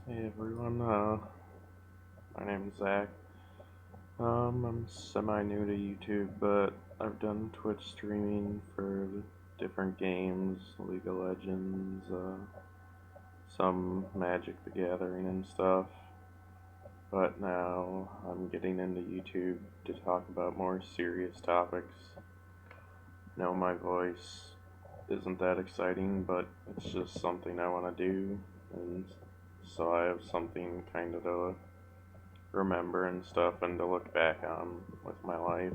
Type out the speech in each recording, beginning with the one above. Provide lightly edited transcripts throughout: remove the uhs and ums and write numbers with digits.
Hey everyone, my name's Zach. I'm semi-new to YouTube, but I've done Twitch streaming for different games, League of Legends, some Magic the Gathering and stuff. But now I'm getting into YouTube to talk about more serious topics. Know my voice isn't that exciting, but it's just something I want to do, and so I have something kind of to remember and stuff and to look back on with my life.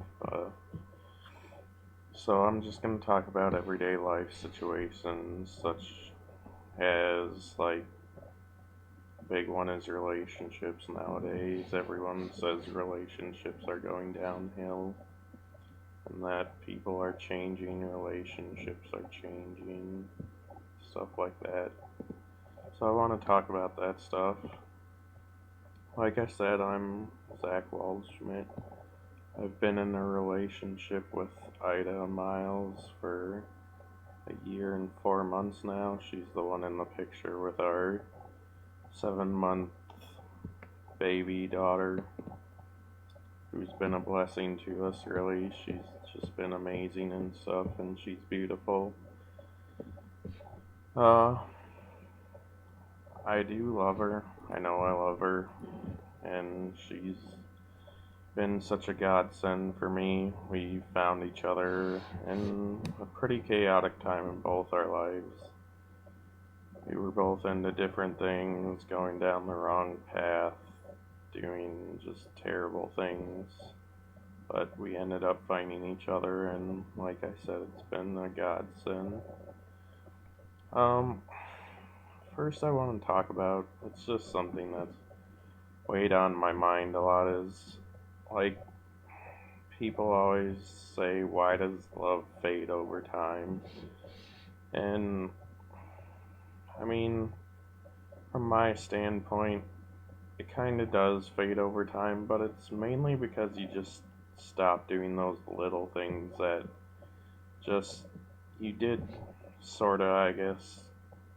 So I'm just going to talk about everyday life situations, such as, like, big one is relationships nowadays. Everyone says relationships are going downhill and that people are changing, relationships are changing, stuff like that. So I want to talk about that stuff. Like I said, I'm Zak Waldschmidt. I've been in a relationship with Ida Miles for a year and 4 months now. She's the one in the picture with our 7 month baby daughter, who's been a blessing to us, really. She's just been amazing and stuff, and she's beautiful. Uh, I do love her. I know I love her, and she's been such a godsend for me. We found each other in a pretty chaotic time in both our lives. We were both into different things, going down the wrong path, doing just terrible things. But we ended up finding each other, and like I said, it's been a godsend. Um, First, I want to talk about it's just something that's weighed on my mind a lot is, like, people always say, why does love fade over time? And I mean, from my standpoint, it kind of does fade over time, but it's mainly because you just stop doing those little things that just you did, sort of, I guess,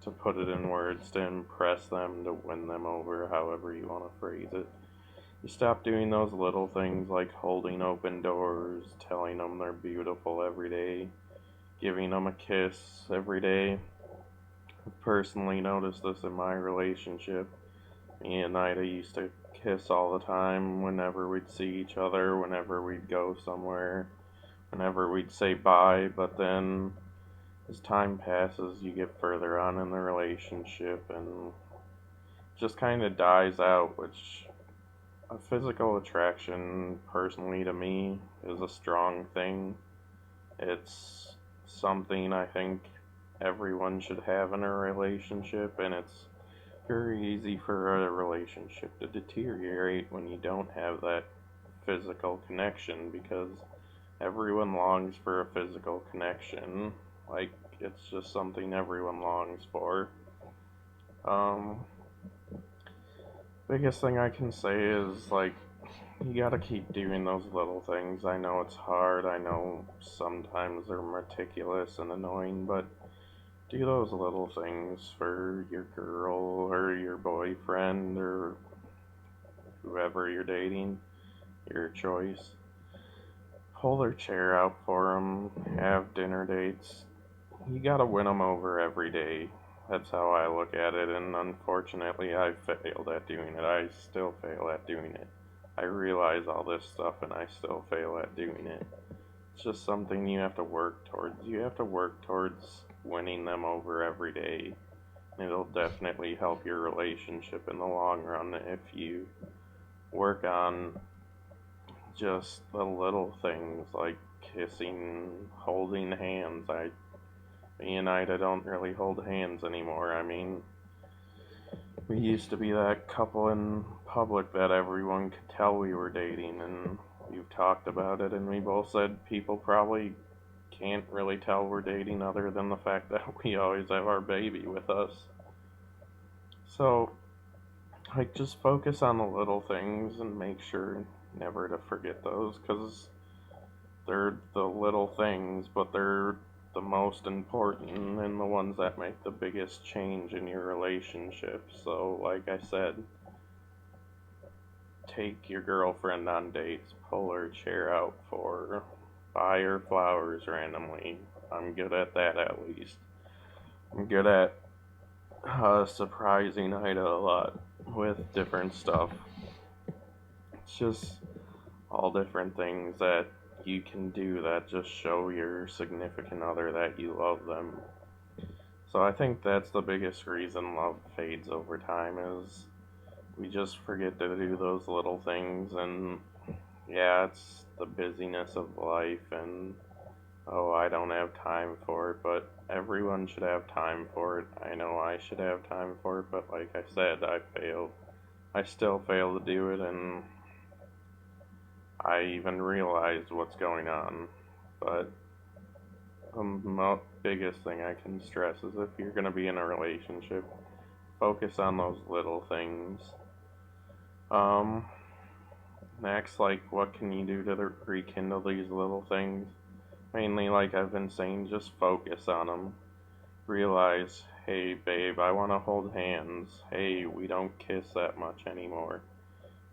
to put it in words, to impress them, to win them over, however you want to phrase it. You stop doing those little things like holding open doors, telling them they're beautiful every day, giving them a kiss every day. I've personally noticed this in my relationship. Me and Ida used to kiss all the time whenever we'd see each other, whenever we'd go somewhere, whenever we'd say bye, but then as time passes, you get further on in the relationship and just kind of dies out, which a physical attraction, personally to me, is a strong thing. It's something I think everyone should have in a relationship, and it's very easy for a relationship to deteriorate when you don't have that physical connection because everyone longs for a physical connection. Like, it's just something everyone longs for. Um, Biggest thing I can say is, like, you gotta keep doing those little things. I know it's hard, I know sometimes they're meticulous and annoying, but do those little things for your girl or your boyfriend or whoever you're dating, your choice. Pull their chair out for them, have dinner dates. You gotta win them over every day. That's how I look at it, and unfortunately, I've failed at doing it. I still fail at doing it. I realize all this stuff, and I still fail at doing it. It's just something you have to work towards. You have to work towards winning them over every day. It'll definitely help your relationship in the long run if you work on just the little things like kissing, holding hands. Me and Ida don't really hold hands anymore. I mean, we used to be that couple in public that everyone could tell we were dating, and we've talked about it, and we both said people probably can't really tell we're dating other than the fact that we always have our baby with us. So, like, just focus on the little things and make sure never to forget those, because they're the little things, but they're the most important and the ones that make the biggest change in your relationship. So, like I said, take your girlfriend on dates, pull her chair out for her, buy her flowers randomly. I'm good at that at least. I'm good at surprising Ida a lot with different stuff. It's just all different things that you can do that just show your significant other that you love them. So I think that's the biggest reason love fades over time is we just forget to do those little things, and yeah, it's the busyness of life and oh, I don't have time for it, but everyone should have time for it. I know I should have time for it, but like I said, I failed. I still fail to do it, and I even realized what's going on. But the biggest thing I can stress is if you're going to be in a relationship, focus on those little things. Um, Next, like, what can you do to rekindle these little things? Mainly, like I've been saying, just focus on them. Realize, hey, babe, I want to hold hands. Hey, we don't kiss that much anymore.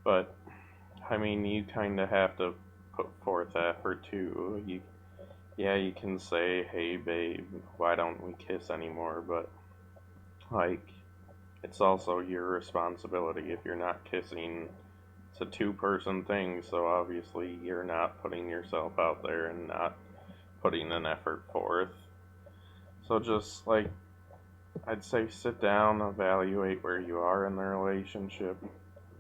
But, I mean, you kind of have to put forth effort too. Yeah, you can say, hey, babe, why don't we kiss anymore? But, like, it's also your responsibility if you're not kissing. It's a two-person thing, so obviously you're not putting yourself out there and not putting an effort forth. So just like I'd say sit down, evaluate where you are in the relationship,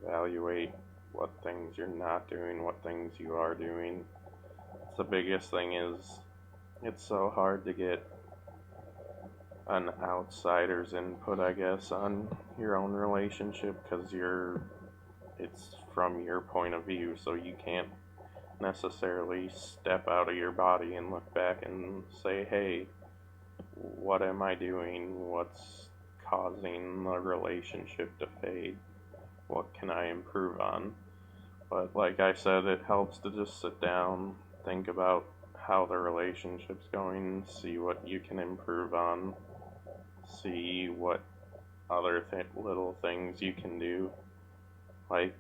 evaluate what things you're not doing, what things you are doing. The biggest thing is it's so hard to get an outsider's input, I guess, on your own relationship because it's from your point of view, so you can't necessarily step out of your body and look back and say, hey, what am I doing? What's causing the relationship to fade? What can I improve on? But like I said, it helps to just sit down, think about how the relationship's going, see what you can improve on, see what other little things you can do. Like,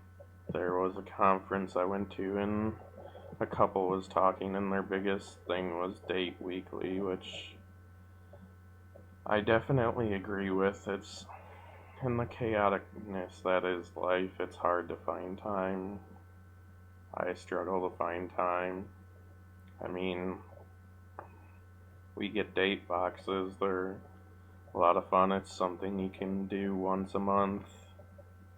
there was a conference I went to, and a couple was talking, and their biggest thing was date weekly, which I definitely agree with. It's in the chaoticness that is life, it's hard to find time. I struggle to find time. I mean, we get date boxes, they're a lot of fun. It's something you can do once a month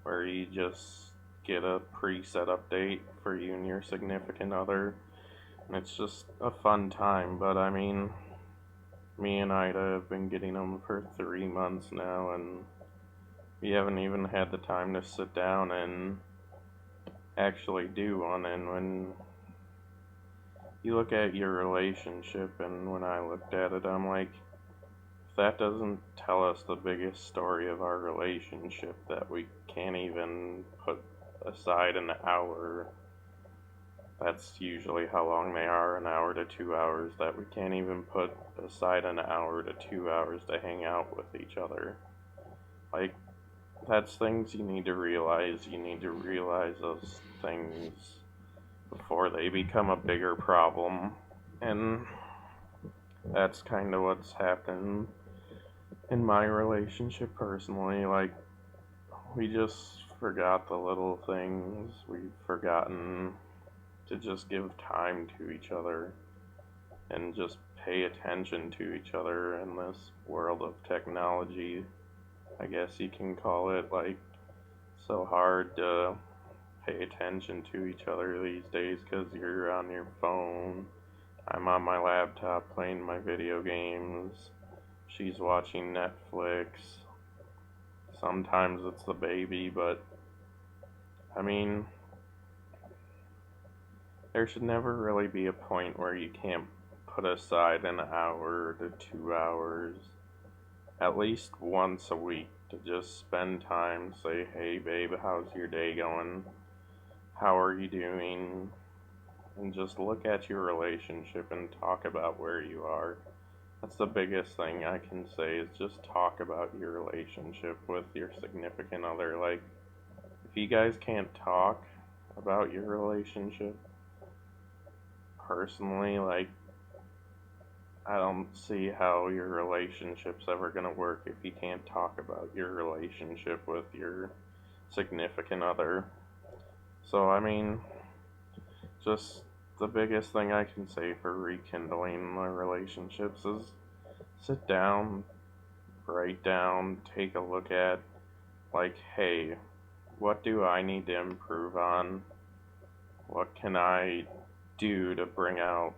where you just get a pre-set up date for you and your significant other. And it's just a fun time, but I mean, me and Ida have been getting them for 3 months now, and we haven't even had the time to sit down and actually do one. And when you look at your relationship, and when I looked at it, I'm like, if that doesn't tell us the biggest story of our relationship, that we can't even put aside an hour, that's usually how long they are, an hour to 2 hours, that we can't even put aside an hour to 2 hours to hang out with each other. Like, that's things you need to realize. You need to realize those things before they become a bigger problem. And that's kind of what's happened in my relationship personally. Like, we just forgot the little things. We've forgotten to just give time to each other and just pay attention to each other in this world of technology, I guess you can call it. Like, so hard to pay attention to each other these days because you're on your phone. I'm on my laptop playing my video games. She's watching Netflix. Sometimes it's the baby, but I mean, there should never really be a point where you can't put aside an hour to 2 hours, at least once a week, to just spend time, say, hey babe, how's your day going? How are you doing? And just look at your relationship and talk about where you are. That's the biggest thing I can say is just talk about your relationship with your significant other. Like, if you guys can't talk about your relationship personally, like, I don't see how your relationship's ever gonna work if you can't talk about your relationship with your significant other. So, I mean, just the biggest thing I can say for rekindling the relationships is sit down, write down, take a look at, like, hey, what do I need to improve on? What can I do to bring out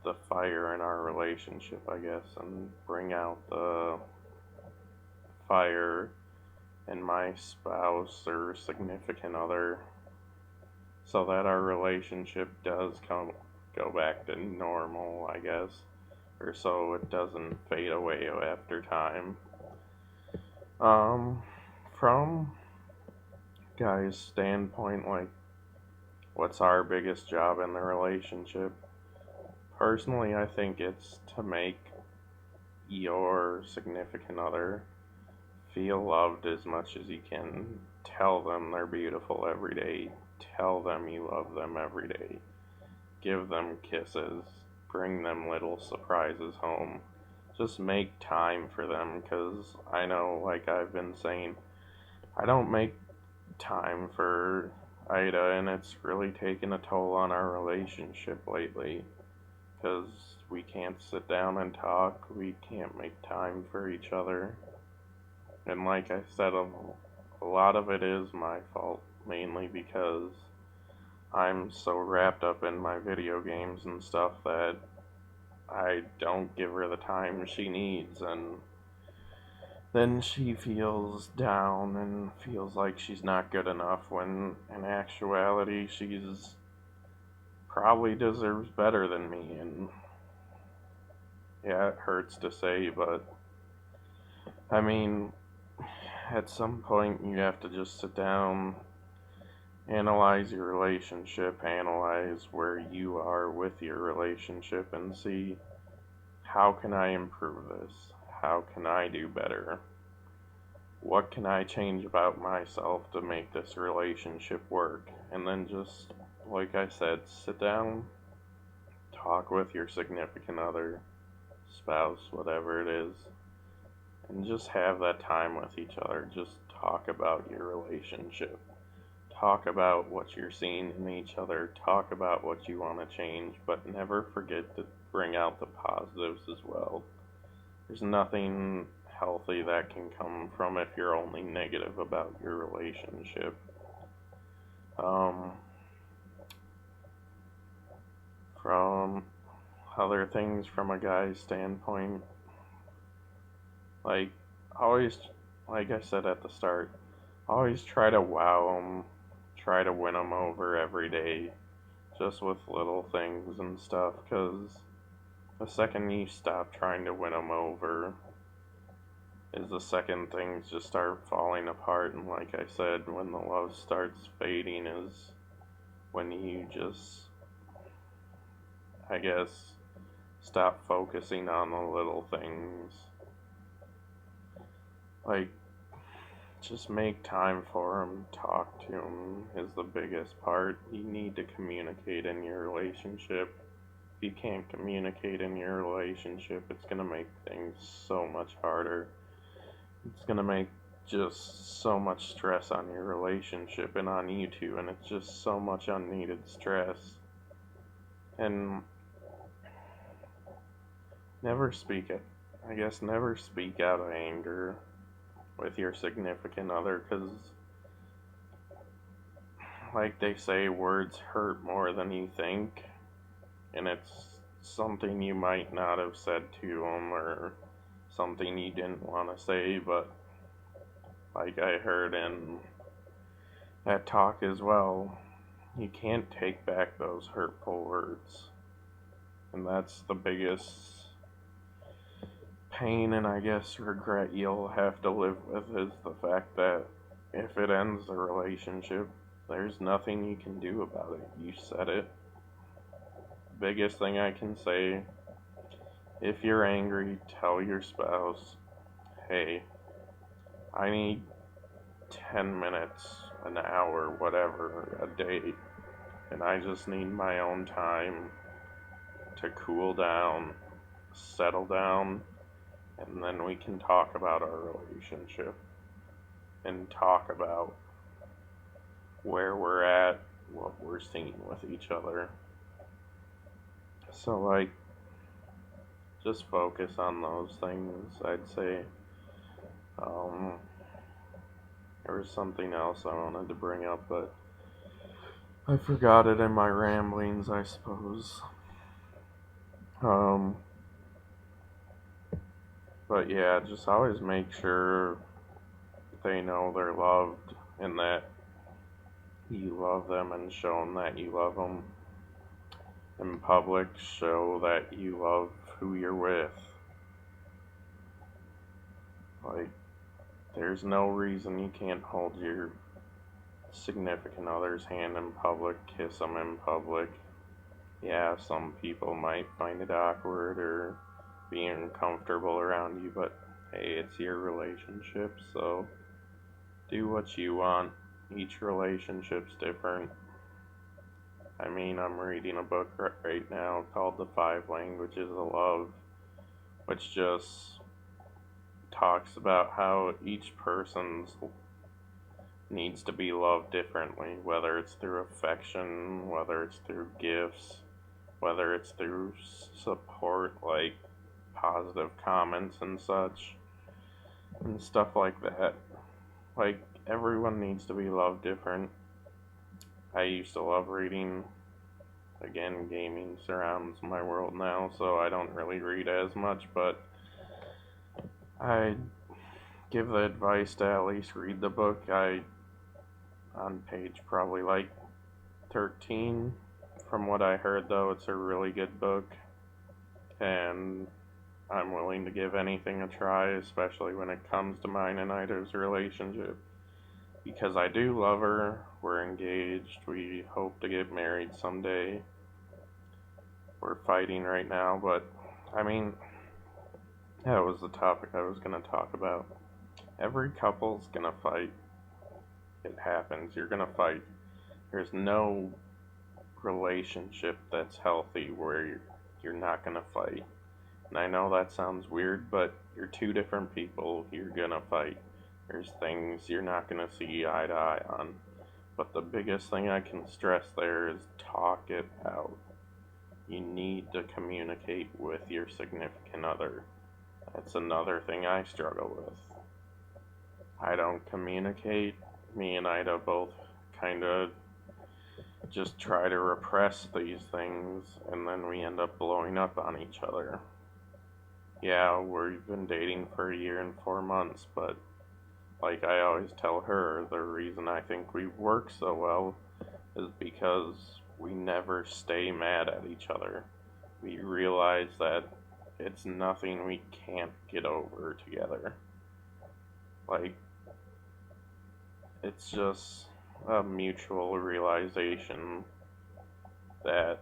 the fire in our relationship, I guess, and bring out the fire in my spouse or significant other so that our relationship does go back to normal, I guess, or so it doesn't fade away after time. From guys' standpoint, like, what's our biggest job in the relationship? Personally, I think it's to make your significant other feel loved as much as you can. Tell them they're beautiful every day. Tell them you love them every day. Give them kisses. Bring them little surprises home. Just make time for them, because I know, like I've been saying, I don't make time for Ida, and it's really taken a toll on our relationship lately, because we can't sit down and talk, we can't make time for each other. And like I said, a lot of it is my fault, mainly because I'm so wrapped up in my video games and stuff that I don't give her the time she needs, and then she feels down and feels like she's not good enough when in actuality she's probably deserves better than me. And yeah, it hurts to say, but I mean, at some point you have to just sit down, analyze your relationship, analyze where you are with your relationship, and see, how can I improve this? How can I do better? What can I change about myself to make this relationship work? And then just, like I said, sit down, talk with your significant other, spouse, whatever it is, and just have that time with each other. Just talk about your relationship. Talk about what you're seeing in each other. Talk about what you want to change, but never forget to bring out the positives as well. There's nothing healthy that can come from if you're only negative about your relationship. From other things from a guy's standpoint, like, always, like I said at the start, always try to wow them, try to win them over every day, just with little things and stuff, because the second you stop trying to win them over is the second things just start falling apart. And like I said, when the love starts fading is when you just, I guess, stop focusing on the little things. Like, just make time for them, talk to them is the biggest part. You need to communicate in your relationship. If you can't communicate in your relationship, it's going to make things so much harder. It's going to make just so much stress on your relationship and on you two, and it's just so much unneeded stress. And never speak it. I guess never speak out of anger with your significant other, because like they say, words hurt more than you think, and it's something you might not have said to them, or something you didn't want to say, but like I heard in that talk as well, you can't take back those hurtful words. And that's the biggest pain and I guess regret you'll have to live with, is the fact that if it ends the relationship, there's nothing you can do about it. You said it. Biggest thing I can say If you're angry, tell your spouse, hey, I need 10 minutes, an hour, whatever, a day, and I just need my own time to cool down, settle down, and then we can talk about our relationship and talk about where we're at, what we're seeing with each other. So, like, just focus on those things, I'd say. Um, there was something else I wanted to bring up, but I forgot it in my ramblings, I suppose. Um, but yeah, just always make sure they know they're loved and that you love them, and show them that you love them. In public, show that you love who you're with. Like, there's no reason you can't hold your significant other's hand in public, kiss them in public. Yeah, some people might find it awkward or be uncomfortable around you, but hey, it's your relationship, so do what you want. Each relationship's different. I mean, I'm reading a book right now called The Five Languages of Love, which just talks about how each person needs to be loved differently, whether it's through affection, whether it's through gifts, whether it's through support, like positive comments and such, and stuff like that. Like, everyone needs to be loved different. I used to love reading. Again, gaming surrounds my world now, so I don't really read as much, but I give the advice to at least read the book. On page probably like 13. From what I heard, though, it's a really good book, and I'm willing to give anything a try, especially when it comes to mine and Ida's relationship. Because I do love her, we're engaged, we hope to get married someday. We're fighting right now, but I mean, that was the topic I was going to talk about. Every couple's going to fight. It happens. You're going to fight. There's no relationship that's healthy where you're not going to fight. And I know that sounds weird, but you're two different people. You're going to fight. There's things you're not going to see eye to eye on. But the biggest thing I can stress there is talk it out. You need to communicate with your significant other. That's another thing I struggle with. I don't communicate. Me and Ida both kind of just try to repress these things, and then we end up blowing up on each other. Yeah, we've been dating for a year and 4 months, but like I always tell her, the reason I think we work so well is because we never stay mad at each other. We realize that it's nothing we can't get over together. Like, it's just a mutual realization that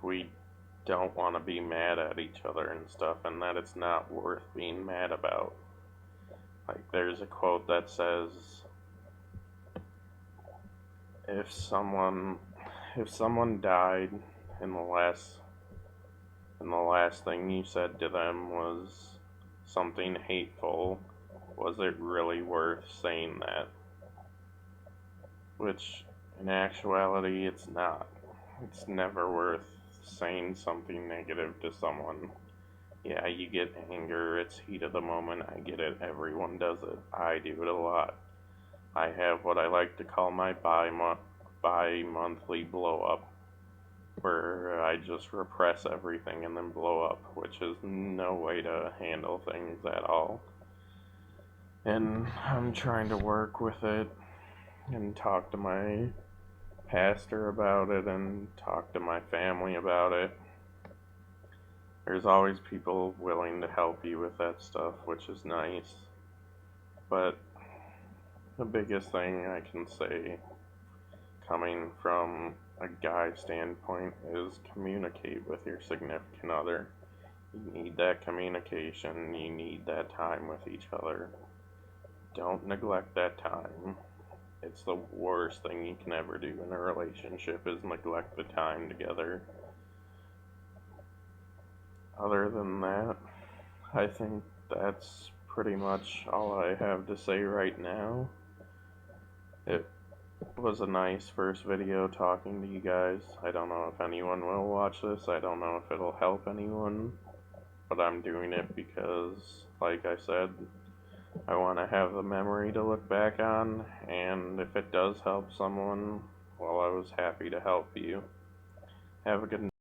we don't want to be mad at each other and stuff, and that it's not worth being mad about. Like, there's a quote that says, if someone died and the last thing you said to them was something hateful, was it really worth saying that? Which, in actuality, it's not. It's never worth saying something negative to someone. Yeah, you get anger, it's heat of the moment, I get it, everyone does it. I do it a lot. I have what I like to call my bi-monthly blow up, where I just repress everything and then blow up, which is no way to handle things at all. And I'm trying to work with it and talk to my pastor about it and talk to my family about it. There's always people willing to help you with that stuff, which is nice. But the biggest thing I can say, coming from a guy standpoint, is communicate with your significant other. You need that communication, you need that time with each other. Don't neglect that time. It's the worst thing you can ever do in a relationship is neglect the time together. Other than that, I think that's pretty much all I have to say right now. It was a nice first video talking to you guys. I don't know if anyone will watch this. I don't know if it'll help anyone. But I'm doing it because, like I said, I want to have the memory to look back on. And if it does help someone, well, I was happy to help you. Have a good night.